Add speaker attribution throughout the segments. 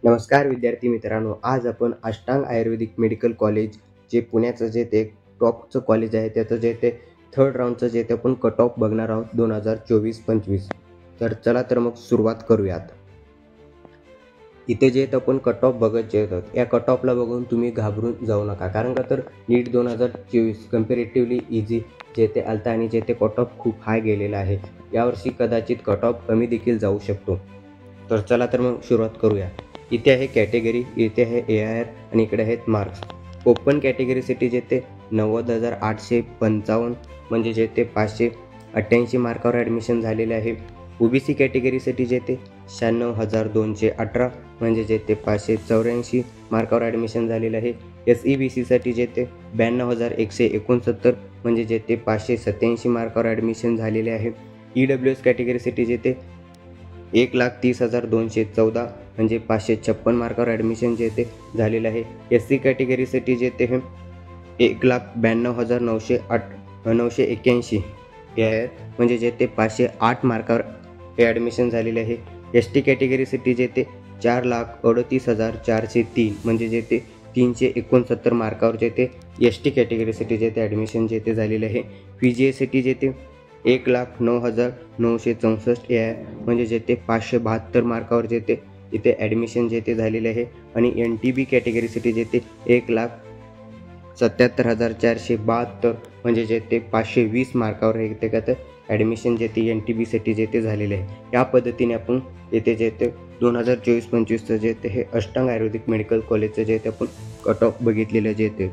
Speaker 1: नमस्कार विद्यार्थी मित्रांनो, आज आपण अष्टांग आयुर्वेदिक मेडिकल कॉलेज जे पुण्याचं जे ते टॉपचं कॉलेज आहे त्याचं जे ते थर्ड राऊंडचं जे ते आपण कट ऑफ बघणार आहोत 2024-25. तर चला तर मग सुरुवात करूयात. इथे जे आपण कट ऑफ बघत जे आहोत या कट ऑफला बघून तुम्ही घाबरून जाऊ नका, कारण का तर नीट 2024 कम्पॅरेटिव्हली इझी जे ते आलता आणि जे ते कट ऑफ खूप हाय गेलेला आहे. यावर्षी कदाचित कट ऑफ कमी देखील जाऊ शकतो. तर चला तर मग सुरुवात करूया. इथे आहे कॅटेगरी, इथे आहे AIR आणि इकडे आहेत मार्क्स. ओपन कॅटेगरीसाठी जे ते 90,855 म्हणजे जे ते 588 मार्कावर ॲडमिशन झालेले आहे. OBC कॅटेगरीसाठी जे ते 96,218 म्हणजे जे ते 584 मार्कावर ॲडमिशन झालेलं आहे. SEBCसाठी जे ते 92,169 म्हणजे जे ते 587 मार्कावर ॲडमिशन झालेले आहे. EWS कॅटेगरीसाठी जे ते 1,30,214 म्हणजे 556 मार्कावर ॲडमिशन जे ते झालेलं आहे. SC कॅटेगरीसाठी जे ते 1,92,981 हे आहेत, म्हणजे जे ते 508 मार्कावर हे ॲडमिशन झालेले आहे. ST कॅटेगरीसाठी जे ते 4,38,403 म्हणजे जे ते 369 मार्कावर जे ते ST कॅटेगरीसाठी जे ते ॲडमिशन जे ते झालेले आहे. PGAसाठी जे ते 1,09,964 हे आहे, म्हणजे जे ते 572 मार्कावर जे ते इथे ॲडमिशन जे ते झालेले आहे. आणि NTB कॅटेगरीसाठी जे ते 1,77,472 म्हणजे जे ते 520 मार्कावर हे ते का तर ॲडमिशन जे ते NTBसाठी जे ते झालेले आहे. या पद्धतीने आपण येथे जे ते 2024-25चं जे ते हे अष्टांग आयुर्वेदिक मेडिकल कॉलेजचं जे ते आपण कट ऑफ बघितलेलं जे ते.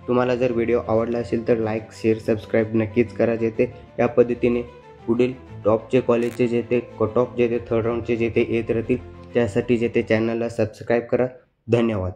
Speaker 1: तुम्हाला जर व्हिडिओ आवडला असेल तर लाईक, शेअर, सबस्क्राईब नक्कीच करा. जे ते या पद्धतीने पुढील टॉपचे कॉलेजचे जे ते कट ऑफ जे ते थर्ड राऊंडचे जे ते येत राहतील त्यासाठी जे ते चॅनलला सबस्क्राईब करा. धन्यवाद.